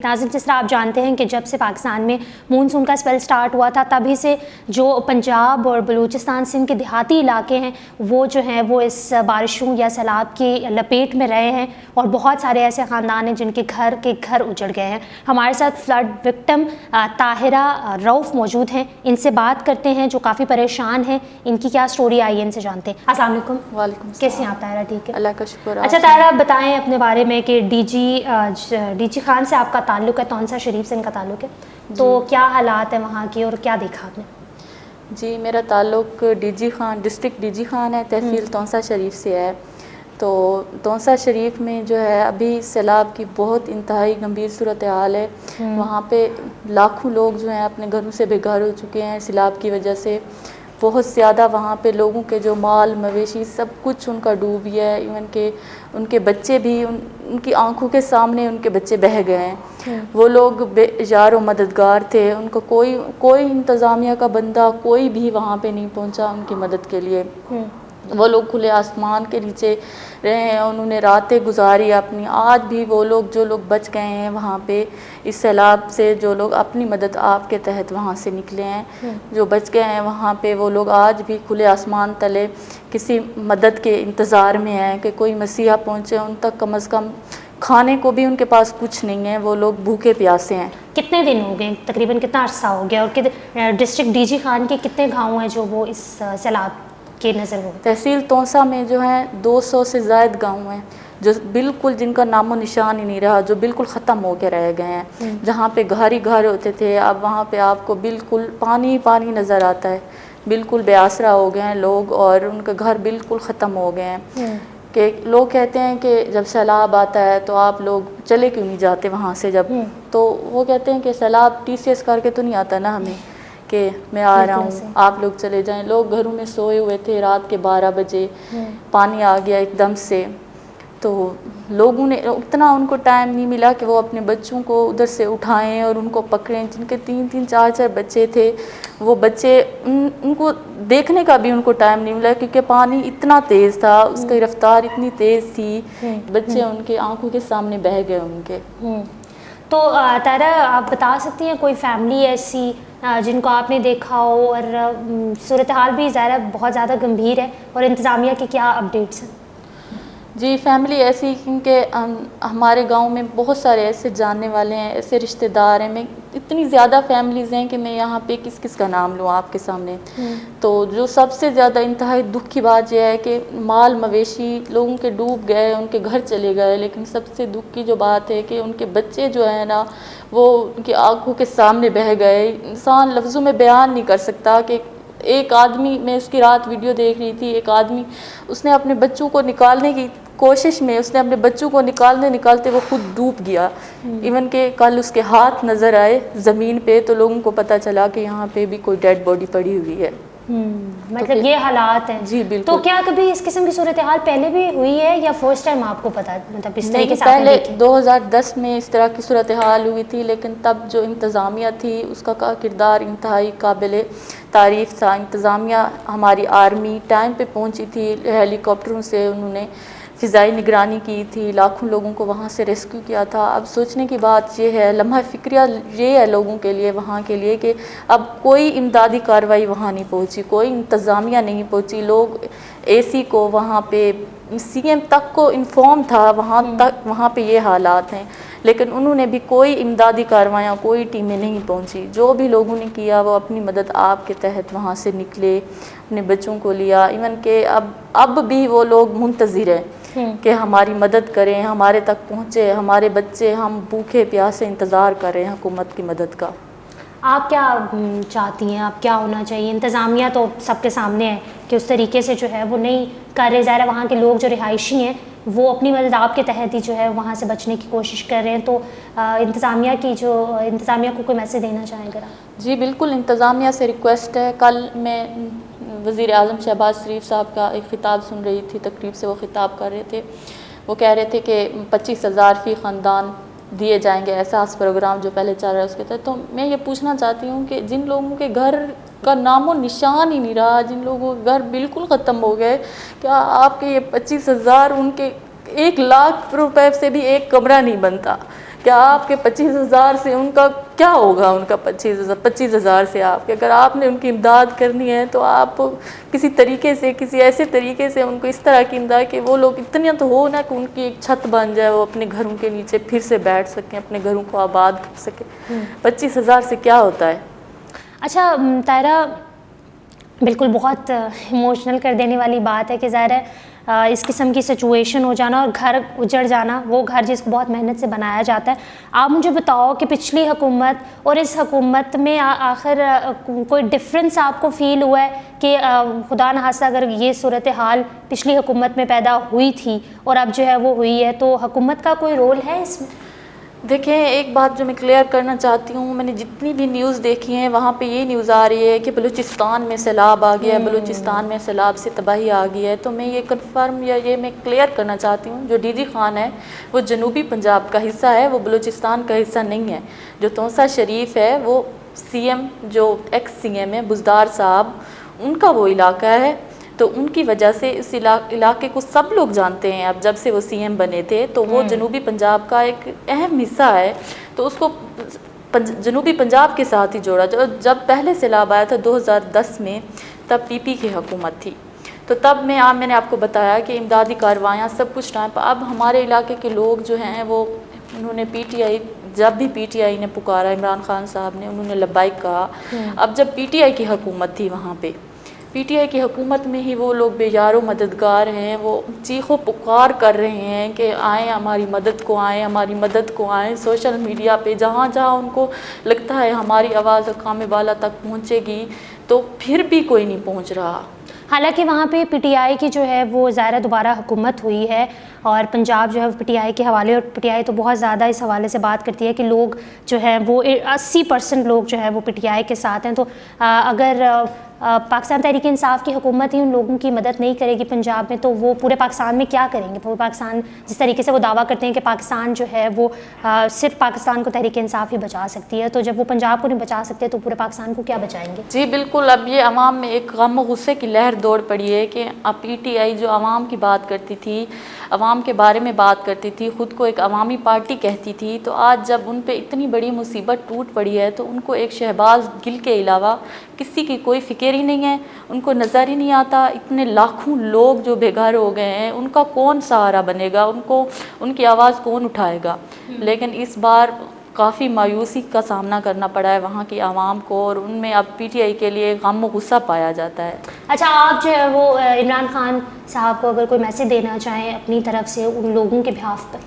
ناظرین، جس طرح آپ جانتے ہیں کہ جب سے پاکستان میں مونسون کا اسپیل سٹارٹ ہوا تھا تبھی سے جو پنجاب اور بلوچستان سندھ کے دیہاتی علاقے ہیں وہ جو ہیں وہ اس بارشوں یا سیلاب کی لپیٹ میں رہے ہیں اور بہت سارے ایسے خاندان ہیں جن کے گھر اجڑ گئے ہیں۔ ہمارے ساتھ فلڈ وکٹم طاہرہ رؤف موجود ہیں، ان سے بات کرتے ہیں جو کافی پریشان ہیں، ان کی کیا سٹوری آئی ہے ان سے جانتے ہیں۔ السلام علیکم۔ وعلیکم السلام۔ کیسی ہیں آپ طاہرہ؟ ٹھیک ہے، اللہ کا شکر۔ اچھا طاہرہ، آپ بتائیں اپنے بارے میں کہ ڈی جی خان سے آپ کا تعلق ہے، تونسا شریف سے ان کا تعلق ہے، تو کیا حالات ہیں وہاں کی اور کیا دیکھا آپ نے؟ جی، میرا تعلق ڈسٹرکٹ ڈی جی خان ہے، تحصیل تونسا شریف سے ہے۔ تو تونسا شریف میں جو ہے ابھی سیلاب کی بہت انتہائی گمبھیر صورتحال ہے۔ وہاں پہ لاکھوں لوگ جو ہیں اپنے گھروں سے بے گھر ہو چکے ہیں سیلاب کی وجہ سے۔ بہت زیادہ وہاں پہ لوگوں کے جو مال مویشی سب کچھ ان کا ڈوب گیا ہے، ایون کہ ان کے بچے بھی ان کی آنکھوں کے سامنے ان کے بچے بہہ گئے ہیں۔ وہ لوگ بے یار و مددگار تھے، ان کو کوئی انتظامیہ کا بندہ کوئی بھی وہاں پہ نہیں پہنچا ان کی مدد کے لیے۔ وہ لوگ کھلے آسمان کے نیچے رہے ہیں، انہوں نے راتیں گزاری اپنی۔ آج بھی وہ لوگ جو لوگ بچ گئے ہیں وہاں پہ اس سیلاب سے، جو لوگ اپنی مدد آپ کے تحت وہاں سے نکلے ہیں، جو بچ گئے ہیں وہاں پہ، وہ لوگ آج بھی کھلے آسمان تلے کسی مدد کے انتظار میں ہیں کہ کوئی مسیحا پہنچے ان تک۔ کم از کم کھانے کو بھی ان کے پاس کچھ نہیں ہے، وہ لوگ بھوکے پیاسے ہیں۔ کتنے دن ہو گئے، تقریباً کتنا عرصہ ہو گیا، اور ڈسٹرکٹ ڈی جی خان کے کتنے گاؤں ہیں جو وہ اس سیلاب کے نظر ہو؟ تحصیل تونسا میں جو ہیں 200 سے زائد گاؤں ہیں جو بالکل جن کا نام و نشان ہی نہیں رہا، جو بالکل ختم ہو کے رہ گئے ہیں۔ جہاں پہ گھر ہی گھر ہوتے تھے اب وہاں پہ آپ کو بالکل پانی پانی نظر آتا ہے۔ بالکل بے آسرا ہو گئے ہیں لوگ اور ان کے گھر بالکل ختم ہو گئے ہیں۔ کہ لوگ کہتے ہیں کہ جب سیلاب آتا ہے تو آپ لوگ چلے کیوں نہیں جاتے وہاں سے، جب تو وہ کہتے ہیں کہ سیلاب TCS کر کے تو نہیں آتا نا ہمیں کہ میں آ رہا ہوں آپ لوگ چلے جائیں۔ لوگ گھروں میں سوئے ہوئے تھے، رات کے 12 بجے پانی آ گیا ایک دم سے، تو لوگوں نے اتنا ان کو ٹائم نہیں ملا کہ وہ اپنے بچوں کو ادھر سے اٹھائیں اور ان کو پکڑیں۔ جن کے 3 4 بچے تھے، وہ بچے ان کو دیکھنے کا بھی ان کو ٹائم نہیں ملا کیونکہ پانی اتنا تیز تھا، اس کی رفتار اتنی تیز تھی، بچے ان کے آنکھوں کے سامنے بہہ گئے ان کے۔ تو طاہرہ، آپ بتا سکتی ہیں کوئی فیملی ایسی جن کو آپ نے دیکھا ہو، اور صورتحال بھی ظاہر بہت زیادہ گمبھیر ہے، اور انتظامیہ کی کیا اپڈیٹس ہیں؟ جی، فیملی ایسی، کیونکہ ہمارے گاؤں میں بہت سارے ایسے جاننے والے ہیں، ایسے رشتہ دار ہیں، میں اتنی زیادہ فیملیز ہیں کہ میں یہاں پہ کس کا نام لوں آپ کے سامنے۔ تو جو سب سے زیادہ انتہائی دکھ کی بات یہ ہے کہ مال مویشی لوگوں کے ڈوب گئے، ان کے گھر چلے گئے، لیکن سب سے دکھ کی جو بات ہے کہ ان کے بچے جو ہیں نا وہ ان کی آنکھوں کے سامنے بہہ گئے۔ انسان لفظوں میں بیان نہیں کر سکتا کہ ایک آدمی، میں اس کی رات ویڈیو دیکھ رہی تھی، ایک آدمی اس نے اپنے بچوں کو نکالنے کی کوشش میں، اس نے اپنے بچوں کو نکالتے وہ خود ڈوب گیا۔ ایون کہ کل اس کے ہاتھ نظر آئے زمین پہ تو لوگوں کو پتہ چلا کہ یہاں پہ بھی کوئی ڈیڈ باڈی پڑی ہوئی ہے۔ مطلب یہ حالات ہیں۔ جی بالکل۔ تو کیا کبھی اس قسم کی صورتحال پہلے بھی ہوئی ہے یا فرسٹ ٹائم آپ کو پتا، مطلب اس طریقے سے؟ پہلے 2010 میں اس طرح کی صورتحال ہوئی تھی، لیکن تب جو انتظامیہ تھی اس کا کردار انتہائی قابل تعریف تھا۔ انتظامیہ ہماری آرمی ٹائم پہ پہنچی تھی، ہیلی کاپٹروں سے انہوں نے فضائی نگرانی کی تھی، لاکھوں لوگوں کو وہاں سے ریسکیو کیا تھا۔ اب سوچنے کی بات یہ ہے، لمحہ فکریہ یہ ہے لوگوں کے لیے، وہاں کے لیے، کہ اب کوئی امدادی کارروائی وہاں نہیں پہنچی، کوئی انتظامیہ نہیں پہنچی۔ لوگ AC کو وہاں پہ CM تک کو انفارم تھا وہاں پہ یہ حالات ہیں، لیکن انہوں نے بھی کوئی امدادی کارروائیاں، کوئی ٹیمیں نہیں پہنچی۔ جو بھی لوگوں نے کیا وہ اپنی مدد آپ کے تحت وہاں سے نکلے، اپنے بچوں کو لیا۔ ایون کہ اب بھی وہ لوگ منتظر ہیں کہ ہماری مدد کریں، ہمارے تک پہنچے ہمارے بچے، ہم بھوکے پیاسے انتظار کر رہے ہیں حکومت کی مدد کا۔ آپ کیا چاہتی ہیں، آپ کیا ہونا چاہیے؟ انتظامیہ تو سب کے سامنے ہے کہ اس طریقے سے جو ہے وہ نہیں کر رہے، ظاہر وہاں کے لوگ جو رہائشی ہیں وہ اپنی مدد آپ کے تحت ہی جو ہے وہاں سے بچنے کی کوشش کر رہے ہیں، تو انتظامیہ کو کوئی میسیج دینا چاہیں گے آپ؟ جی بالکل، انتظامیہ سے ریکویسٹ ہے۔ کل میں وزیر اعظم شہباز شریف صاحب کا ایک خطاب سن رہی تھی، تقریب سے وہ خطاب کر رہے تھے، وہ کہہ رہے تھے کہ 25,000 فی خاندان دیے جائیں گے، احساس پروگرام جو پہلے چل رہا ہے اس کے تحت۔ تو میں یہ پوچھنا چاہتی ہوں کہ جن لوگوں کے گھر کا نام و نشان ہی نہیں رہا، جن لوگوں کے گھر بالکل ختم ہو گئے، کیا آپ کے یہ 25,000 ان کے 1 لاکھ روپے سے بھی ایک کمرہ نہیں بنتا؟ کہ آپ کے 25,000 سے ان کا کیا ہوگا، ان کا 25,000 سے آپ کے، اگر آپ نے ان کی امداد کرنی ہے تو آپ کسی طریقے سے، کسی ایسے طریقے سے ان کو اس طرح کی امداد کہ وہ لوگ اتنے تو ہو نا کہ ان کی ایک چھت بن جائے، وہ اپنے گھروں کے نیچے پھر سے بیٹھ سکیں، اپنے گھروں کو آباد کر سکیں۔ 25,000 سے کیا ہوتا ہے؟ اچھا طاہرہ، بالکل بہت ایموشنل کر دینے والی بات ہے کہ ظاہر ہے اس قسم کی سچویشن ہو جانا اور گھر اجڑ جانا، وہ گھر جس کو بہت محنت سے بنایا جاتا ہے۔ آپ مجھے بتاؤ کہ پچھلی حکومت اور اس حکومت میں آخر کوئی ڈفرینس آپ کو فیل ہوا ہے کہ خدا نخواستہ اگر یہ صورتحال پچھلی حکومت میں پیدا ہوئی تھی اور اب جو ہے وہ ہوئی ہے، تو حکومت کا کوئی رول ہے اس میں؟ دیکھیں، ایک بات جو میں کلیئر کرنا چاہتی ہوں، میں نے جتنی بھی نیوز دیکھی ہیں وہاں پہ یہ نیوز آ رہی ہے کہ بلوچستان میں سیلاب آ گیا ہے، بلوچستان میں سیلاب سے تباہی آ گئی ہے۔ تو میں یہ کنفرم یا یہ میں کلیئر کرنا چاہتی ہوں، جو ڈی جی خان ہے وہ جنوبی پنجاب کا حصہ ہے، وہ بلوچستان کا حصہ نہیں ہے۔ جو تونسا شریف ہے وہ سی ایم، جو ایکس سی ایم ہے بزدار صاحب، ان کا وہ علاقہ ہے، تو ان کی وجہ سے اس علاقے کو سب لوگ جانتے ہیں۔ اب جب سے وہ سی ایم بنے تھے تو وہ جنوبی پنجاب کا ایک اہم حصہ ہے، تو اس کو جنوبی پنجاب کے ساتھ ہی جوڑا۔ جب پہلے سیلاب آیا تھا 2010 میں، تب پی پی کی حکومت تھی، تو تب میں نے آپ کو بتایا کہ امدادی کارروائیاں سب کچھ ٹائم پر۔ اب ہمارے علاقے کے لوگ جو ہیں وہ انہوں نے پی ٹی آئی، جب بھی پی ٹی آئی نے پکارا، عمران خان صاحب نے، انہوں نے لبیک کہا۔ اب جب پی ٹی آئی کی حکومت تھی، وہاں پہ پی ٹی آئی کی حکومت میں ہی وہ لوگ بے یار و مددگار ہیں، وہ چیخ و پکار کر رہے ہیں کہ آئیں ہماری مدد کو، آئیں ہماری مدد کو، آئیں سوشل میڈیا پہ جہاں جہاں ان کو لگتا ہے ہماری آواز اقوام بالا تک پہنچے گی، تو پھر بھی کوئی نہیں پہنچ رہا۔ حالانکہ وہاں پہ پی ٹی آئی کی جو ہے وہ ظاہر دوبارہ حکومت ہوئی ہے، اور پنجاب جو ہے پی ٹی آئی کے حوالے، اور پی ٹی آئی تو بہت زیادہ اس حوالے سے بات کرتی ہے کہ لوگ جو ہے وہ 80% لوگ جو ہے وہ پی ٹی آئی کے ساتھ ہیں۔ تو اگر پاکستان تحریک انصاف کی حکومت ہی ان لوگوں کی مدد نہیں کرے گی پنجاب میں، تو وہ پورے پاکستان میں کیا کریں گے؟ پورے پاکستان، جس طریقے سے وہ دعویٰ کرتے ہیں کہ پاکستان جو ہے وہ صرف پاکستان کو تحریک انصاف ہی بچا سکتی ہے، تو جب وہ پنجاب کو نہیں بچا سکتے تو پورے پاکستان کو کیا بچائیں گے؟ جی بالکل، اب یہ عوام میں ایک غم و غصے کی لہر دوڑ پڑی ہے کہ اب پی ٹی آئی جو عوام کی بات کرتی تھی، عوام کے بارے میں بات کرتی تھی، خود کو ایک عوامی پارٹی کہتی تھی، تو آج جب ان پہ اتنی بڑی مصیبت ٹوٹ پڑی ہے تو ان کو ایک شہباز گل کے علاوہ کسی کی کوئی فکر ہی نہیں ہے، ان کو نظر ہی نہیں آتا۔ اتنے لاکھوں لوگ جو بے گھر ہو گئے ہیں، ان کا کون سہارا بنے گا، ان کی آواز کون اٹھائے گا؟ لیکن اس بار کافی مایوسی کا سامنا کرنا پڑا ہے وہاں کی عوام کو، اور ان میں اب پی ٹی آئی کے لیے غم و غصہ پایا جاتا ہے۔ اچھا، آپ جو ہے وہ عمران خان صاحب کو اگر کوئی میسیج دینا چاہیں اپنی طرف سے ان لوگوں کے بہاف پر؟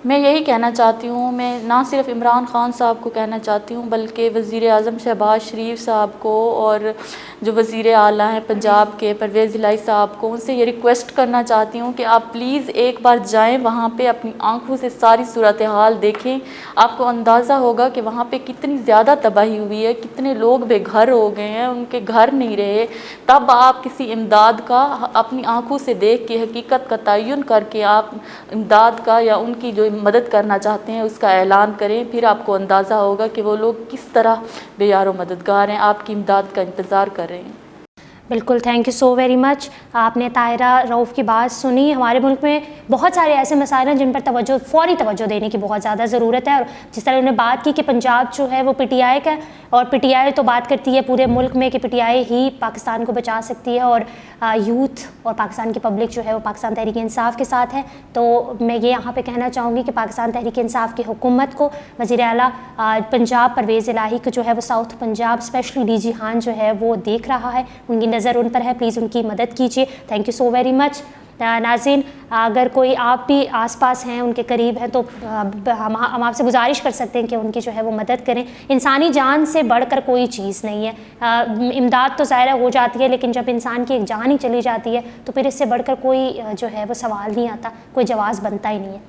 میں یہی کہنا چاہتی ہوں، میں نہ صرف عمران خان صاحب کو کہنا چاہتی ہوں بلکہ وزیر اعظم شہباز شریف صاحب کو، اور جو وزیر اعلیٰ ہیں پنجاب کے پرویز الہی صاحب کو، ان سے یہ ریکویسٹ کرنا چاہتی ہوں کہ آپ پلیز ایک بار جائیں وہاں پہ، اپنی آنکھوں سے ساری صورتحال دیکھیں۔ آپ کو اندازہ ہوگا کہ وہاں پہ کتنی زیادہ تباہی ہوئی ہے، کتنے لوگ بے گھر ہو گئے ہیں، ان کے گھر نہیں رہے۔ تب آپ کسی امداد کا اپنی آنکھوں سے دیکھ کے، حقیقت کا تعین کر کے آپ امداد کا یا ان کی جو مدد کرنا چاہتے ہیں اس کا اعلان کریں، پھر آپ کو اندازہ ہوگا کہ وہ لوگ کس طرح بے یار و مددگار ہیں، آپ کی امداد کا انتظار کر رہے ہیں۔ بالکل، thank you so very much. آپ نے طاہرہ رؤف کی بات سنی۔ ہمارے ملک میں بہت سارے ایسے مسائل ہیں جن پر فوری توجہ دینے کی بہت زیادہ ضرورت ہے، اور جس طرح انہوں نے بات کی کہ پنجاب جو ہے وہ پی ٹی آئی کا ہے، اور پی ٹی آئی تو بات کرتی ہے پورے ملک میں کہ پی ٹی آئی ہی پاکستان کو بچا سکتی ہے، اور یوتھ اور پاکستان کی پبلک جو ہے وہ پاکستان تحریک انصاف کے ساتھ ہے۔ تو میں یہ یہاں پہ کہنا چاہوں گی کہ پاکستان تحریک انصاف کی حکومت کو، وزیر اعلیٰ پنجاب پرویز الہی کو جو ہے وہ south Punjab especially D G Khan جو ہے وہ دیکھ رہا ہے، ان کی نظر ان پر ہے، پلیز ان کی مدد کیجیے۔ Thank you so very much. ناظرین، اگر کوئی آپ بھی آس پاس ہیں، ان کے قریب ہیں، تو ہم آپ سے گزارش کر سکتے ہیں کہ ان کی جو ہے وہ مدد کریں۔ انسانی جان سے بڑھ کر کوئی چیز نہیں ہے۔ امداد تو ظاہر ہو جاتی ہے، لیکن جب انسان کی ایک جان ہی چلی جاتی ہے تو پھر اس سے بڑھ کر کوئی جو ہے وہ سوال نہیں آتا، کوئی جواز بنتا ہی نہیں ہے۔